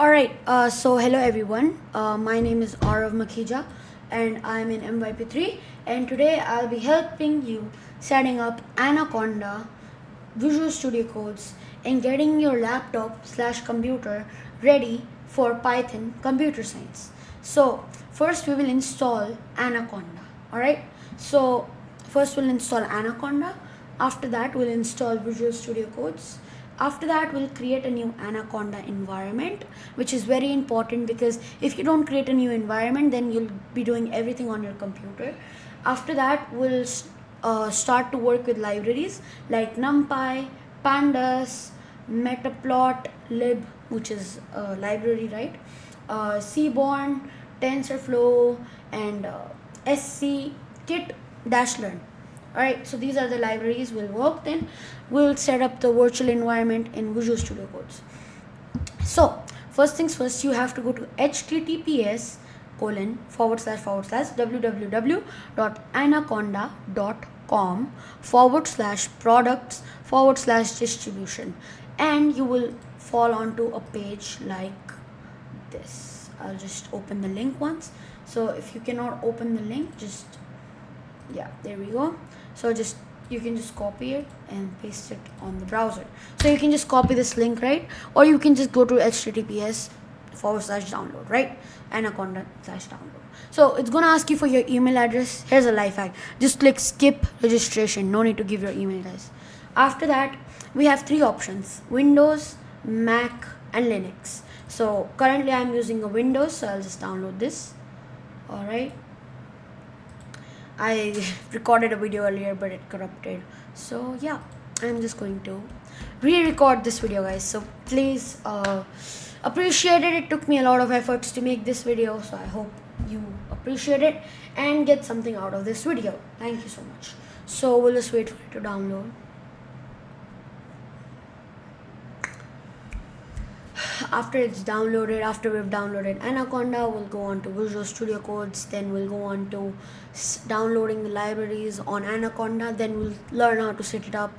Alright, so hello everyone. My name is Arav Makhija and I'm in MYP3, and today I'll be helping you setting up Anaconda, Visual Studio Codes, and getting your laptop/computer ready for Python computer science. So first we will install Anaconda. Alright, so first we'll install Anaconda. After that we'll install Visual Studio Codes. After that we'll create a new Anaconda environment, which is very important because if you don't create a new environment then you'll be doing everything on your computer. After that we'll start to work with libraries like NumPy, Pandas, Matplotlib, which is a library, right? Seaborn, TensorFlow, and Scikit-Learn. Alright, so these are the libraries we'll work. Then we'll set up the virtual environment in Visual Studio Codes. So first things first, you have to go to https://www.anaconda.com/products/distribution, and you will fall onto a page like this. I'll just open the link once. So if you cannot open the link, just there we go. So you can just copy it and paste it on the browser. So you can just copy this link, right? Or you can just go to https://download, right? Anaconda/download. So it's gonna ask you for your email address. Here's a life hack: just click skip registration. No need to give your email, guys. After that, we have three options: Windows, Mac, and Linux. So currently I'm using a Windows, so I'll just download this. Alright, I recorded a video earlier but it corrupted, so yeah, I'm just going to re-record this video, guys. So please appreciate it. It took me a lot of efforts to make this video, so I hope you appreciate it and get something out of this video. Thank you so much. So we'll just wait for it to download. After it's downloaded, after we've downloaded Anaconda, we'll go on to Visual Studio Codes. Then we'll go on to downloading the libraries on Anaconda. Then we'll learn how to set it up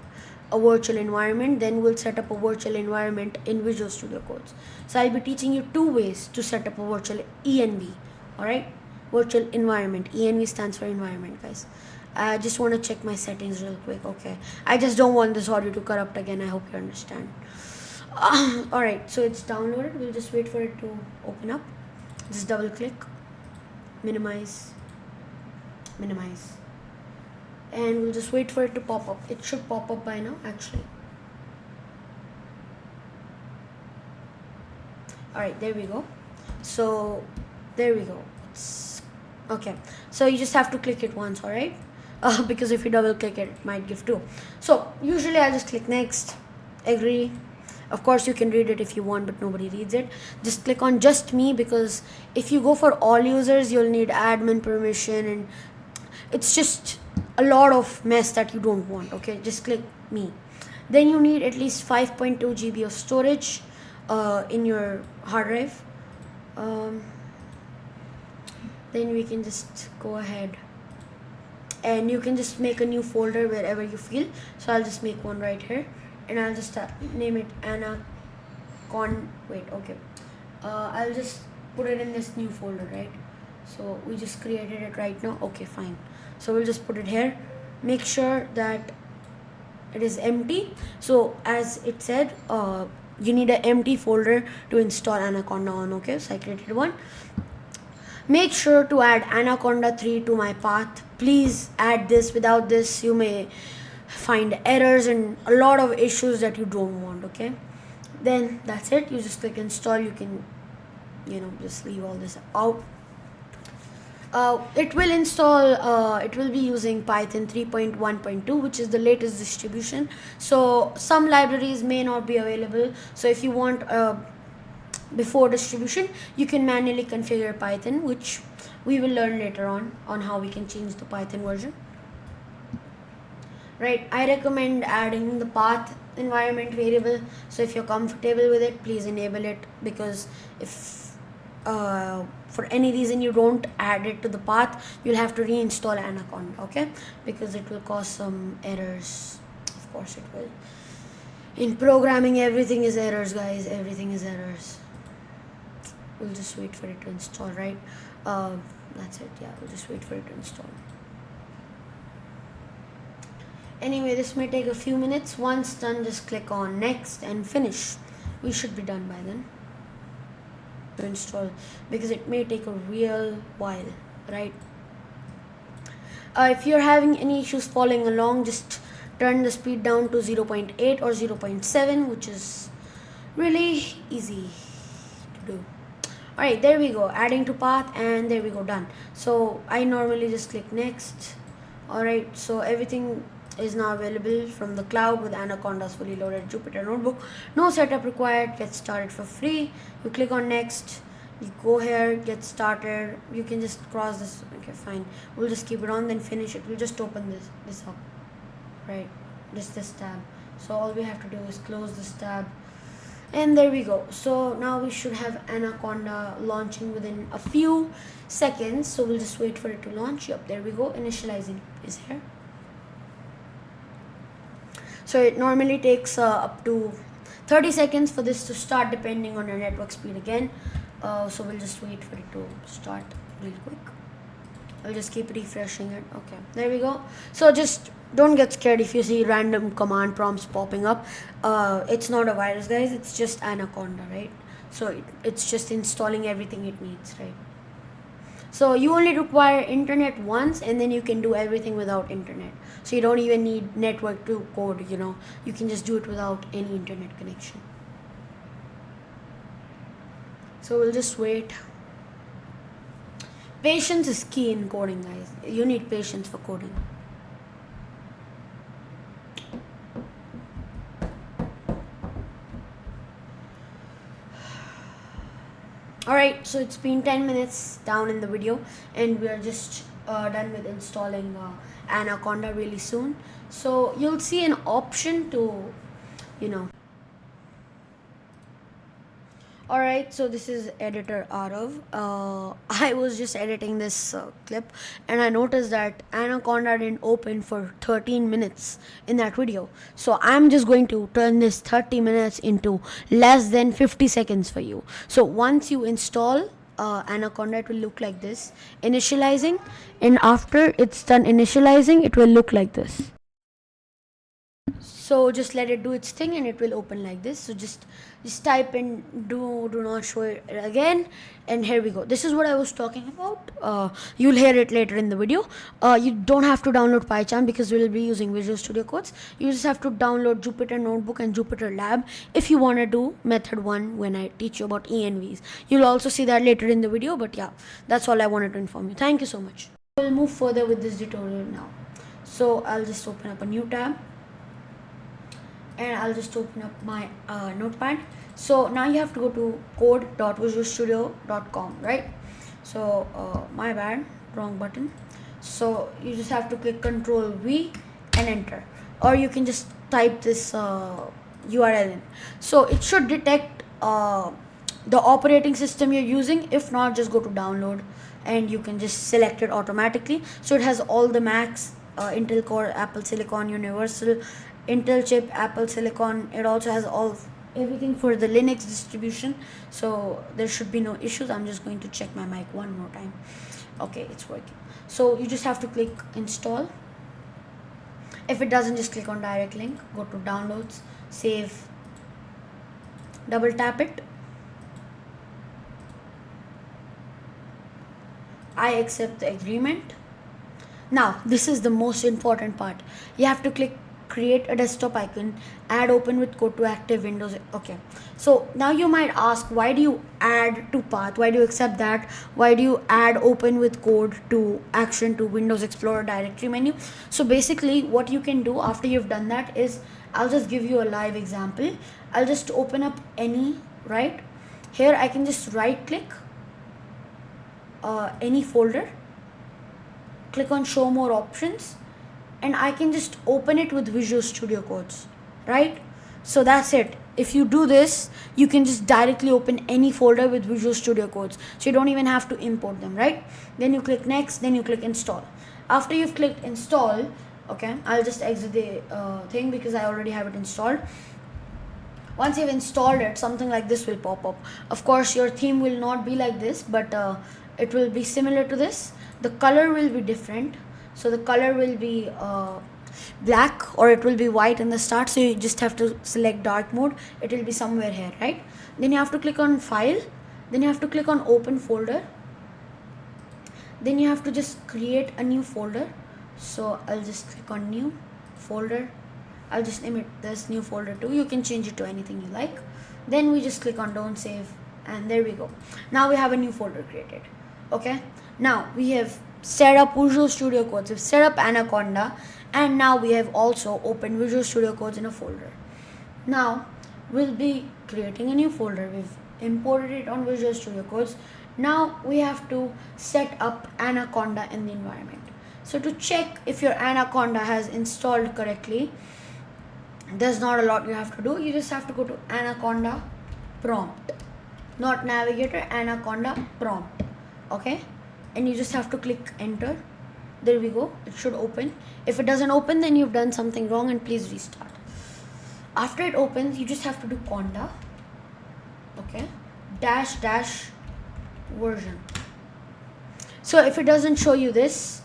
a virtual environment. Then we'll set up a virtual environment in Visual Studio Codes. So I'll be teaching you two ways to set up a virtual ENV. Alright, virtual environment. ENV stands for environment, guys. I just want to check my settings real quick. Okay, I just don't want this audio to corrupt again. I hope you understand. Alright, so it's downloaded. We'll just wait for it to open up. Just double click, minimize, and we'll just wait for it to pop up. It should pop up by now, actually. Alright, there we go. So there we go. It's okay. So you just have to click it once, alright? Because if you double click it, it might give two. So usually I'll just click next, agree. Of course you can read it if you want, but nobody reads it. Just click on just me, because if you go for all users you'll need admin permission and it's just a lot of mess that you don't want. Okay, just click me. Then you need at least 5.2 GB of storage in your hard drive. Then we can just go ahead and you can just make a new folder wherever you feel. So I'll just make one right here. And I'll just name it I'll just put it in this new folder, right? So we just created it right now. Okay, fine. So we'll just put it here. Make sure that it is empty. So as it said, you need an empty folder to install Anaconda on. Okay, so I created one. Make sure to add Anaconda 3 to my path. Please add this. Without this you may find errors and a lot of issues that you don't want. Okay, then that's it. You just click install. You can just leave all this out. It will install, it will be using Python 3.1.2, which is the latest distribution. So some libraries may not be available. So if you want before distribution, you can manually configure Python, which we will learn later on how we can change the Python version. Right, I recommend adding the path environment variable. So if you're comfortable with it, please enable it, because if for any reason you don't add it to the path, you'll have to reinstall Anaconda. Okay, because it will cause some errors. Of course it will. In programming, everything is errors, guys. Everything is errors. we'll just wait for it to install, right? That's it. Yeah, we'll just wait for it to install. Anyway, this may take a few minutes. Once done, just click on next and finish. We should be done by then to install, because it may take a real while, right? If you're having any issues following along, just turn the speed down to 0.8 or 0.7, which is really easy to do. Alright, there we go, adding to path, and there we go, done. So I normally just click next. Alright, so everything is now available from the cloud with Anaconda's fully loaded Jupyter Notebook. No setup required, get started for free. You click on next, you go here, get started. You can just cross this. Okay, fine, we'll just keep it on, then finish it. We'll just open this up, right? Just this tab. So all we have to do is close this tab, and there we go. So now we should have Anaconda launching within a few seconds. So we'll just wait for it to launch. Yep, there we go, initializing is here. So it normally takes up to 30 seconds for this to start, depending on your network speed again. So we'll just wait for it to start real quick. I'll just keep refreshing it. Okay, there we go. So just don't get scared if you see random command prompts popping up. It's not a virus, guys. It's just Anaconda, right? So it's just installing everything it needs, right? So you only require internet once, and then you can do everything without internet. So you don't even need network to code, you know. You can just do it without any internet connection. So we'll just wait. Patience is key in coding, guys. You need patience for coding. Alright, so it's been 10 minutes down in the video, and we are just done with installing Anaconda really soon. So you'll see an option to, you know. Alright, so this is editor Arav. I was just editing this clip, and I noticed that Anaconda didn't open for 13 minutes in that video. So I'm just going to turn this 30 minutes into less than 50 seconds for you. So once you install Anaconda, it will look like this, initializing, and after it's done initializing, it will look like this. So just let it do its thing, and it will open like this. So just type in do not show it again, and here we go. This is what I was talking about. You'll hear it later in the video. You don't have to download PyCharm because we'll be using Visual Studio Codes. You just have to download Jupyter Notebook and Jupyter Lab if you want to do method 1 when I teach you about ENVs. You'll also see that later in the video, but yeah, that's all I wanted to inform you. Thank you so much. We'll move further with this tutorial now. So I'll just open up a new tab, and I'll just open up my notepad. So now you have to go to code.visualstudio.com, right? So my bad, wrong button. So you just have to click Ctrl V and enter, or you can just type this URL in. So it should detect the operating system you're using. If not, just go to download, and you can just select it automatically. So it has all the Macs, Intel Core, Apple Silicon Universal, Intel chip, Apple Silicon. It also has everything for the Linux distribution, so there should be no issues. I'm just going to check my mic one more time. Okay, it's working. So you just have to click install. If it doesn't, just click on direct link, go to downloads, save, double tap it. I accept the agreement. Now this is the most important part. You have to click create a desktop icon, add open with code to active Windows. Okay, so now you might ask, why do you add to path? Why do you accept that? Why do you add open with code to action to Windows Explorer directory menu? So basically what you can do after you've done that is, I'll just give you a live example. I'll just open up any, right here I can just right click any folder, click on show more options, and I can just open it with Visual Studio Codes, right? So that's it. If you do this, you can just directly open any folder with Visual Studio Codes. So you don't even have to import them, right? Then you click next, then you click install. After you've clicked install, okay, I'll just exit the thing because I already have it installed. once you've installed it, something like this will pop up. Of course, your theme will not be like this, but it will be similar to this. The color will be different. So the color will be black, or it will be white in the start. So you just have to select dark mode. It will be somewhere here, right? Then you have to click on file. Then you have to click on open folder. Then you have to just create a new folder. So I'll just click on new folder. I'll just name it this new folder too. You can change it to anything you like. Then we just click on don't save, and there we go. Now we have a new folder created. Okay, now we have set up Visual Studio Codes, we've set up Anaconda, and now we have also opened Visual Studio Codes in a folder. Now we'll be creating a new folder. We've imported it on Visual Studio Codes. Now we have to set up Anaconda in the environment. So to check if your Anaconda has installed correctly, there's not a lot you have to do. You just have to go to Anaconda prompt, not navigator, Anaconda prompt. Okay, and you just have to click enter. There we go, it should open. If it doesn't open, then you've done something wrong and please restart. After it opens, you just have to do conda, okay, dash version. So if it doesn't show you this,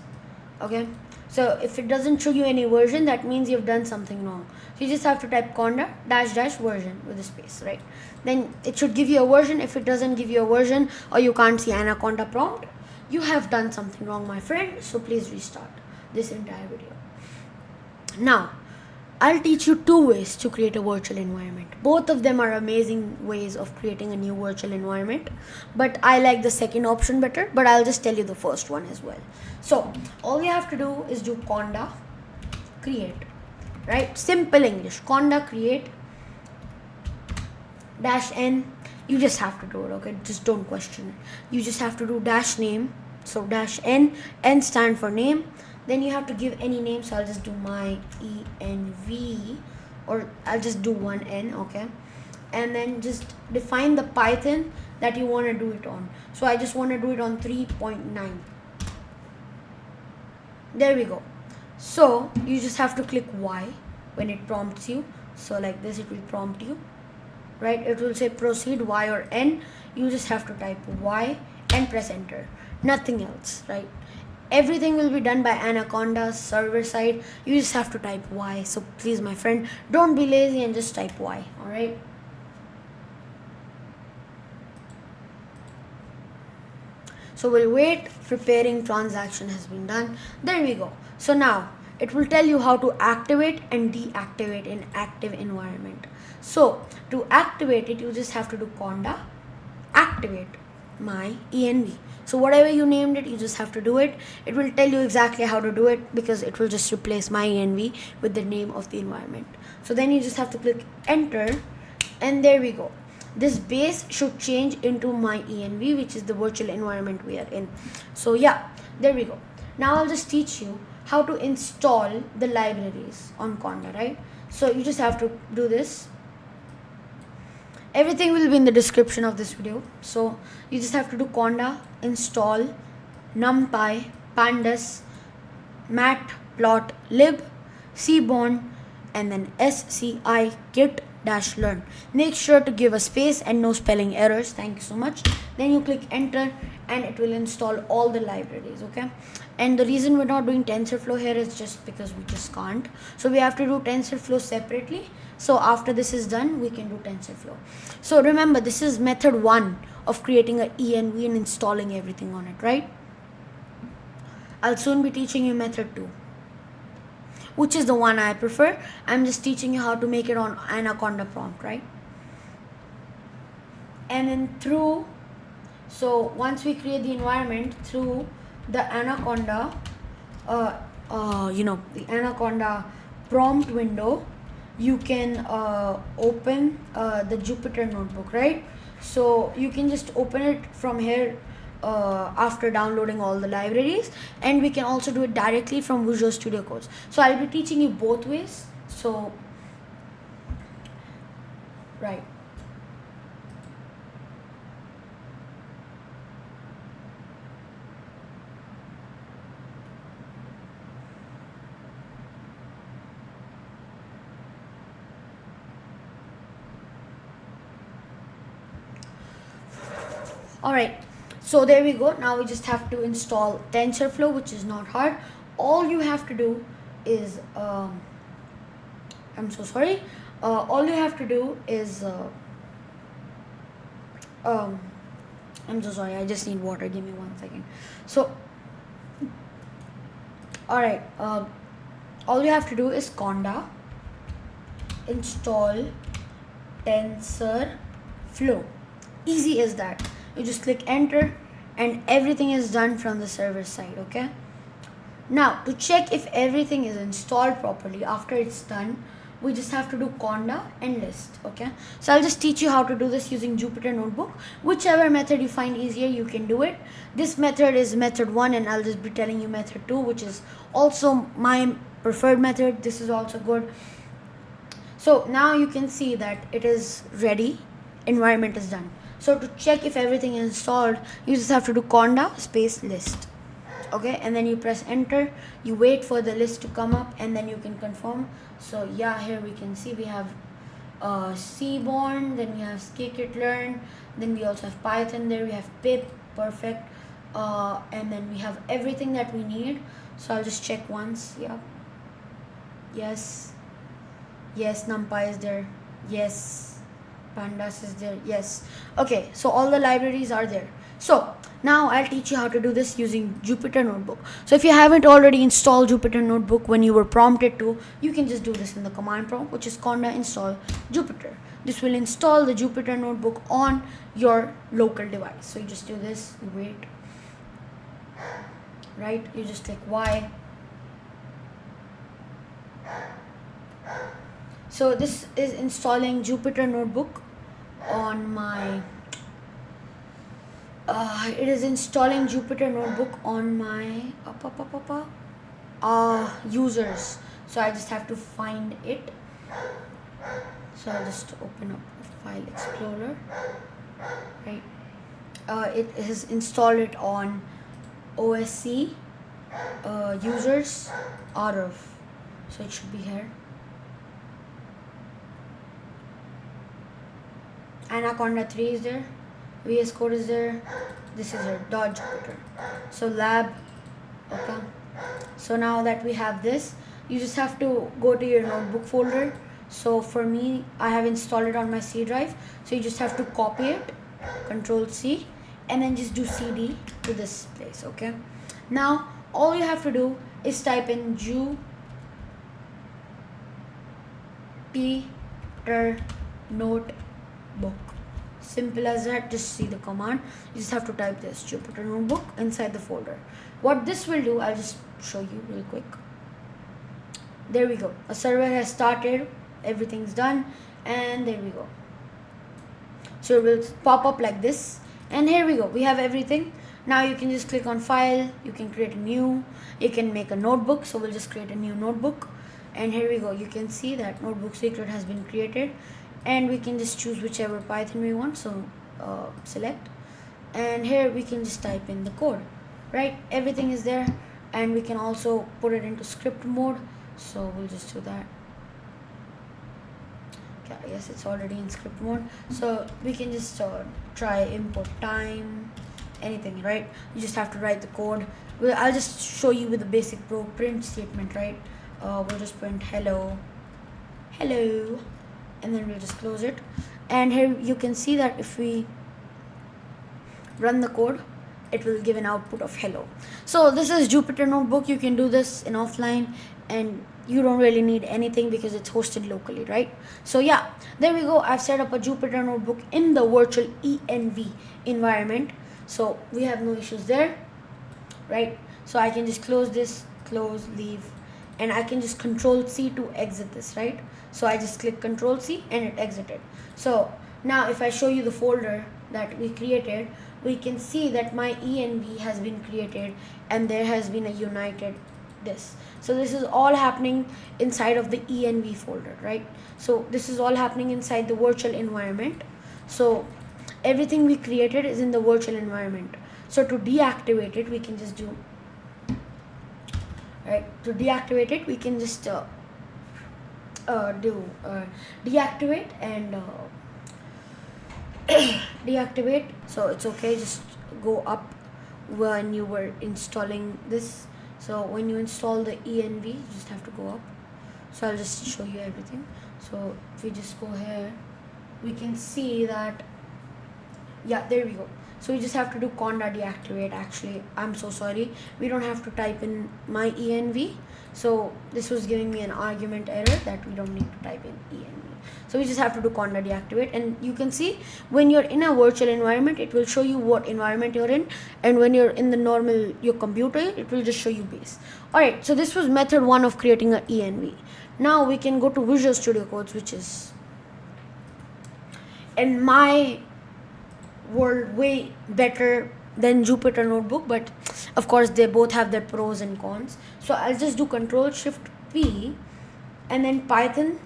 okay, so if it doesn't show you any version, that means you've done something wrong. So you just have to type conda dash version with a space, right? Then it should give you a version. If it doesn't give you a version, or you can't see Anaconda prompt, you have done something wrong, my friend. So please restart this entire video. Now I'll teach you two ways to create a virtual environment. Both of them are amazing ways of creating a new virtual environment, but I like the second option better, but I'll just tell you the first one as well. So all you have to do is do conda create, right? Simple English, conda create dash n. You just have to do it, okay? Just don't question it. You just have to do dash name. So dash n stand for name. Then you have to give any name. So I'll just do my env, or I'll just do one n, okay? And then just define the Python that you want to do it on. So I just want to do it on 3.9. There we go. So you just have to click Y when it prompts you. So like this, it will prompt you, right? It will say proceed Y or N. You just have to type Y and press enter. Nothing else, right? Everything will be done by Anaconda server side. You just have to type Y. So please, my friend, don't be lazy and just type Y. All right. So we'll wait. Preparing transaction has been done. There we go. So now it will tell you how to activate and deactivate an active environment. So to activate it, you just have to do conda activate my env. So whatever you named it, you just have to do it. It will tell you exactly how to do it, because it will just replace my env with the name of the environment. So then you just have to click enter, and there we go. This base should change into my env, which is the virtual environment we are in. So yeah, there we go. Now I'll just teach you how to install the libraries on conda, right? So you just have to do this. Everything will be in the description of this video. So you just have to do conda install NumPy, Pandas, Matplotlib, Seaborn, and then Scikit-Learn. Make sure to give a space and no spelling errors. Thank you so much. Then you click enter, and it will install all the libraries, okay? And the reason we're not doing TensorFlow here is just because we just can't. So we have to do TensorFlow separately. So after this is done, we can do TensorFlow. So remember, this is method 1 of creating an env and installing everything on it, right? I'll soon be teaching you method 2, which is the one I prefer. I'm just teaching you how to make it on Anaconda prompt, right? And then through, so once we create the environment through the Anaconda, the Anaconda prompt window, you can open the Jupyter Notebook, right? So you can just open it from here after downloading all the libraries, and we can also do it directly from Visual Studio Codes. So I'll be teaching you both ways. So right. Alright, so there we go. Now we just have to install TensorFlow, which is not hard. All you have to do is I'm so sorry. All you have to do is I'm so sorry, I just need water. Give me 1 second. So alright, all you have to do is conda install TensorFlow. Easy as that. You just click enter and everything is done from the server side. Okay, now to check if everything is installed properly after it's done, we just have to do conda and list. Okay, so I'll just teach you how to do this using Jupyter Notebook. Whichever method you find easier, you can do it. This method is method 1 and I'll just be telling you method 2, which is also my preferred method. This is also good. So now you can see that it is ready, environment is done. So to check if everything is installed, you just have to do conda space list. Okay, and then you press enter, you wait for the list to come up and then you can confirm. So yeah, here we can see we have Seaborn, then we have Scikit-Learn, then we also have Python there, we have pip, perfect, and then we have everything that we need. So I'll just check once. Yeah, yes, NumPy is there, yes, Pandas is there, yes. Okay, so all the libraries are there. So now I'll teach you how to do this using Jupyter Notebook. So if you haven't already installed Jupyter Notebook when you were prompted to, you can just do this in the command prompt, which is conda install Jupyter. This will install the Jupyter Notebook on your local device. So you just do this, you wait, right? You just click Y. So this is installing Jupyter Notebook on my it is installing Jupyter Notebook on my users. So I just have to find it. So I'll just open up File Explorer. Right. It has installed it on OSC users out of. So it should be here. Anaconda 3 is there. VS Code is there. This is your .jupyter. So lab. Okay. So now that we have this, you just have to go to your notebook folder. So for me, I have installed it on my C drive. So you just have to copy it, Control C, and then just do CD to this place. Okay. Now all you have to do is type in Jupyter Notebook. Simple as that. Just see the command. You just have to type this Jupyter Notebook inside the folder. What this will do, I'll just show you real quick. There we go. A server has started. Everything's done, and there we go. So it will pop up like this, and here we go. We have everything. Now you can just click on File. You can create a new. You can make a notebook. So we'll just create a new notebook, and here we go. You can see that notebook secret has been created. And we can just choose whichever Python we want. So select, and here we can just type in the code, right? Everything is there, and we can also put it into script mode. So we'll just do that. Okay, yes, it's already in script mode. So we can just try import time, anything, right? You just have to write the code. I'll just show you with the basic print statement, right? We'll just print hello, and then we'll just close it. And here you can see that if we run the code, it will give an output of hello. So this is Jupyter Notebook. You can do this in offline, and you don't really need anything because it's hosted locally, right? So yeah, there we go. I've set up a Jupyter Notebook in the virtual env environment, so we have no issues there, right? So I can just close this, close, leave, and I can just Control C to exit this, right? So I just click Control C and it exited. So now if I show you the folder that we created, we can see that my env has been created and there has been a united this. So this is all happening inside of the env folder, right? So this is all happening inside the virtual environment. So everything we created is in the virtual environment. So to deactivate it, we can just do, right? To deactivate it, we can just deactivate and deactivate, so it's okay, just go up when you were installing this. So when you install the env, you just have to go up. So I'll just show you everything. So if we just go here, we can see that, yeah, there we go. So we just have to do conda deactivate. Actually, I'm so sorry, we don't have to type in my env. So this was giving me an argument error that we don't need to type in env. So we just have to do conda deactivate, and you can see when you're in a virtual environment, it will show you what environment you're in, and when you're in the normal your computer, it will just show you base. Alright, so this was method 1 of creating an env. Now we can go to Visual Studio Codes, which is in my world way better than Jupyter Notebook, but of course they both have their pros and cons. So I'll just do Control Shift P and then Python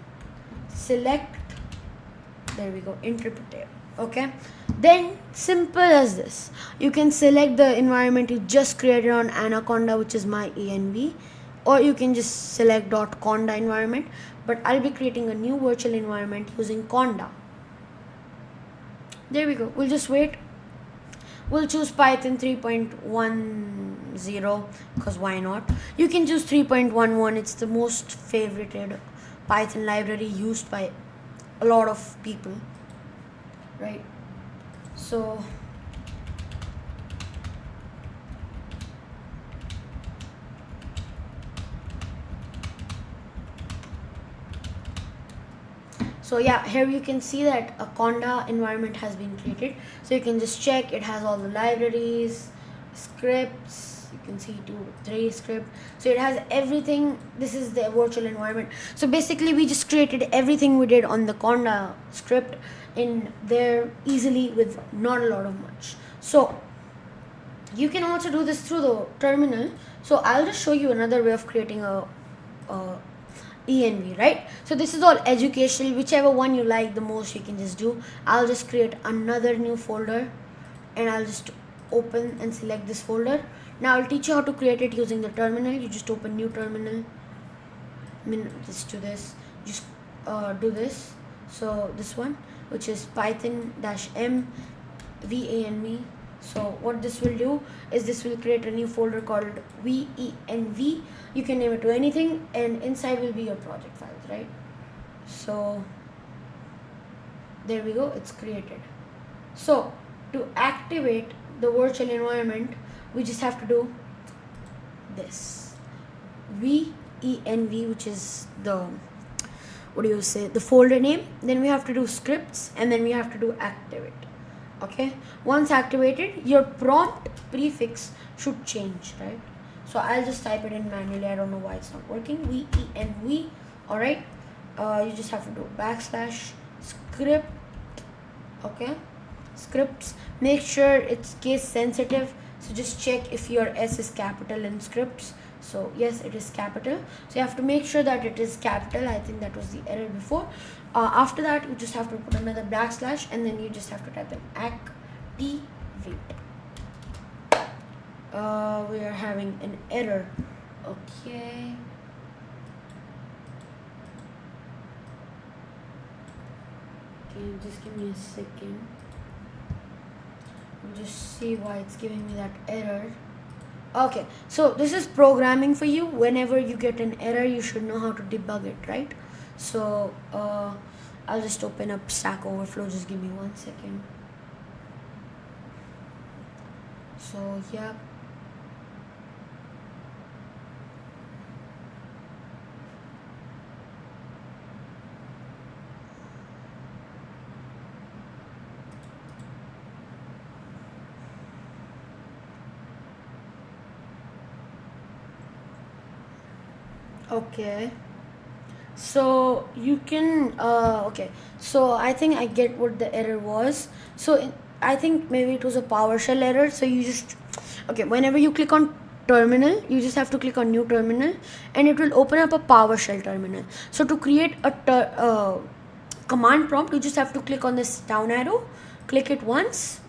select, there we go, interpreter. Okay, then simple as this, you can select the environment you just created on Anaconda, which is my env, or you can just select .conda environment, but I'll be creating a new virtual environment using conda. There we go. We'll just wait. We'll choose Python 3.10 because why not? You can choose 3.11. It's the most favorited Python library used by a lot of people, right? So yeah, here you can see that a conda environment has been created. So you can just check, it has all the libraries, scripts, you can see 2, 3 script. So it has everything. This is the virtual environment. So basically we just created everything we did on the conda script in there easily with not a lot of much. So you can also do this through the terminal. So I'll just show you another way of creating a env, right? So this is all educational, whichever one you like the most you can just do. I'll just create another new folder and I'll just open and select this folder. Now I'll teach you how to create it using the terminal. You just open new terminal, just do this, just do this. So this one, which is python-m vanv. So what this will do is this will create a new folder called venv. You can name it to anything, and inside will be your project files, right? So there we go, it's created. So to activate the virtual environment, we just have to do this venv, which is the, what do you say, the folder name. Then we have to do scripts, and then we have to do activate. Okay, once activated, your prompt prefix should change, right? So I'll just type it in manually. I don't know why it's not working. venv. All right, you just have to do \script. Okay, scripts, make sure it's case sensitive, so just check if your S is capital in scripts. So yes, it is capital, so you have to make sure that it is capital. I think that was the error before. After that, you just have to put another \, and then you just have to type in activate. We are having an error. Okay, just give me a second. Just see why it's giving me that error. Okay, so this is programming for you. Whenever you get an error, you should know how to debug it, right? So I'll just open up Stack Overflow. Just give me 1 second. So yeah, okay, so you can okay, so I think I get what the error was. So I think maybe it was a PowerShell error. So you just, okay, whenever you click on terminal, you just have to click on new terminal, and it will open up a PowerShell terminal. So to create a command prompt, you just have to click on this down arrow, click it once,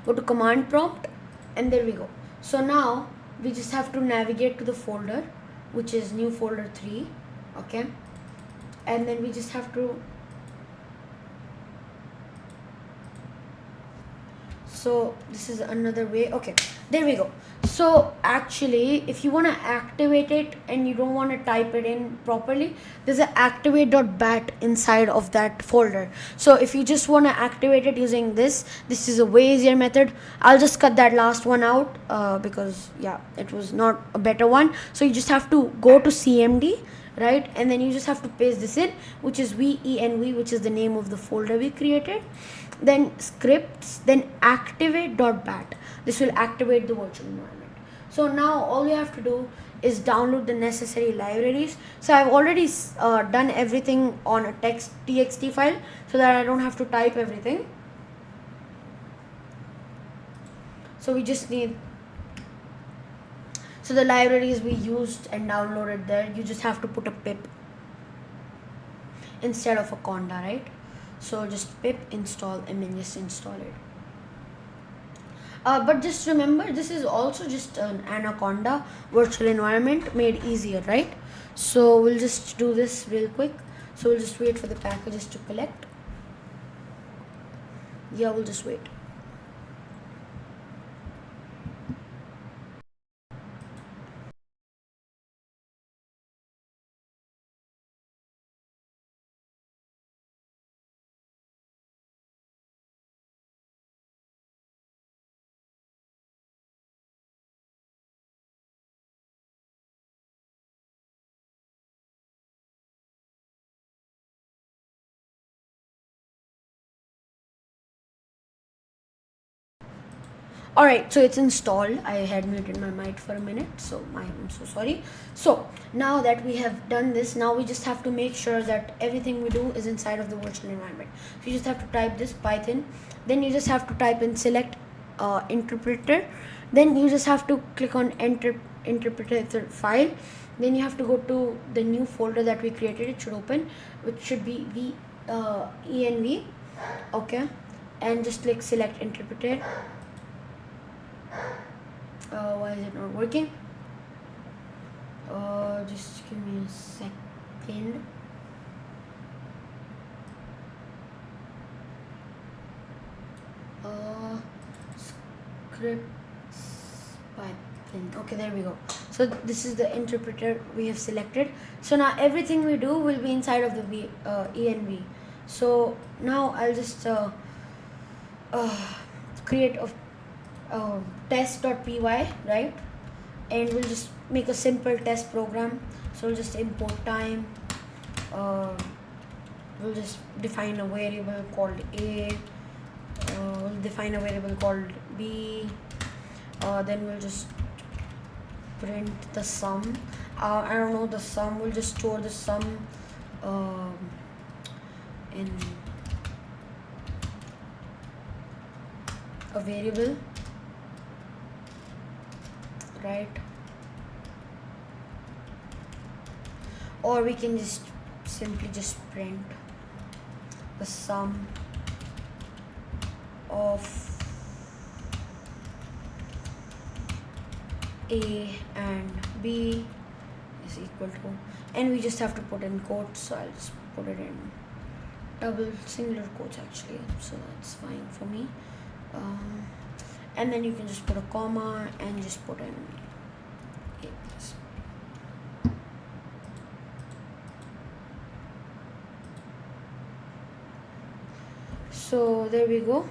go to command prompt, and there we go. So now we just have to navigate to the folder, which is new folder 3. Okay, and then we just have to So this is another way. Okay, there we go. So actually, if you want to activate it and you don't want to type it in properly, there's an activate.bat inside of that folder. So if you just want to activate it using this is a way easier method. I'll just cut that last one out because yeah, it was not a better one. So you just have to go to cmd, right, and then you just have to paste this in, which is venv, which is the name of the folder we created, then scripts, then activate.bat. This will activate the virtual environment. So now all you have to do is download the necessary libraries. So I've already done everything on a txt file so that I don't have to type everything. So we just need, so the libraries we used and downloaded there, you just have to put a pip instead of a conda, right? So just pip install and then just install it. But just remember, this is also just an Anaconda virtual environment made easier, right? So we'll just do this real quick. So we'll just wait for the packages to collect. Yeah, we'll just wait. Alright, so it's installed. I had muted my mic for a minute, so I'm so sorry. So now that we have done this, now we just have to make sure that everything we do is inside of the virtual environment. So you just have to type this Python, then you just have to type in select interpreter, then you just have to click on interpreter file, then you have to go to the new folder that we created. It should open, which should be env, okay, and just click select interpreter. Why is it not working? Just give me a second. Scripts Python. Okay, there we go. So this is the interpreter we have selected. So now everything we do will be inside of the env. So now I'll just create a test.py, right, and we'll just make a simple test program. So we'll just import time, we'll just define a variable called a, we'll define a variable called b, then we'll just print the sum. I don't know the sum, we'll just store the sum in a variable, right, or we can just simply just print the sum of a and b is equal to, and we just have to put in quotes, so I'll just put it in double singular quotes actually, so that's fine for me. And then you can just put a comma and just put in a. So there we go,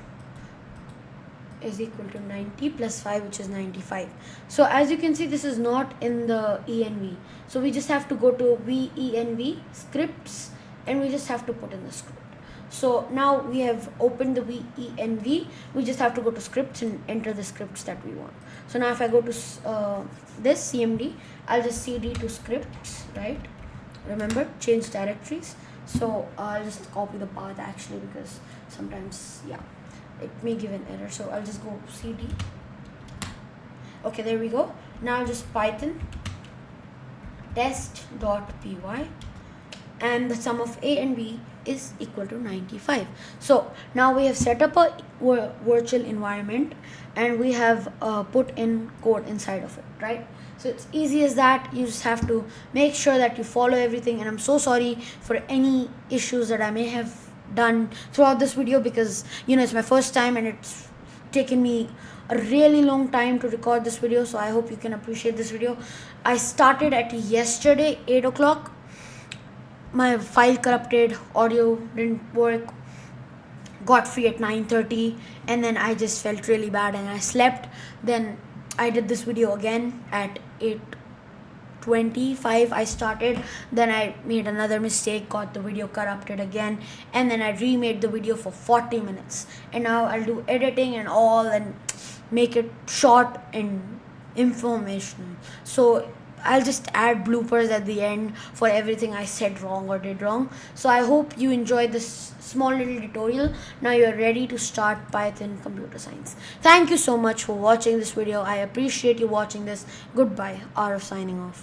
is equal to 90 plus 5, which is 95. So as you can see, this is not in the env, so we just have to go to venv scripts and we just have to put in the script. So now we have opened the venv, we just have to go to scripts and enter the scripts that we want. So now if I go to this cmd, I'll just cd to scripts, right, remember change directories. So I'll just copy the path actually, because sometimes yeah, it may give an error. So I'll just go cd. Okay, there we go. Now just python test.py, and the sum of a and b is equal to 95. So now we have set up a virtual environment and we have put in code inside of it, right? So it's easy as that. You just have to make sure that you follow everything, and I'm so sorry for any issues that I may have done throughout this video, because it's my first time and it's taken me a really long time to record this video, so I hope you can appreciate this video. I started at yesterday 8 o'clock. My file corrupted, audio didn't work, got free at 9:30, and then I just felt really bad and I slept. Then I did this video again at 8:25. I started, then I made another mistake, got the video corrupted again, and then I remade the video for 40 minutes. And now I'll do editing and all and make it short and informational. So I'll just add bloopers at the end for everything I said wrong or did wrong. So I hope you enjoyed this small little tutorial. Now you're ready to start Python computer science. Thank you so much for watching this video. I appreciate you watching this. Goodbye. Arav signing off.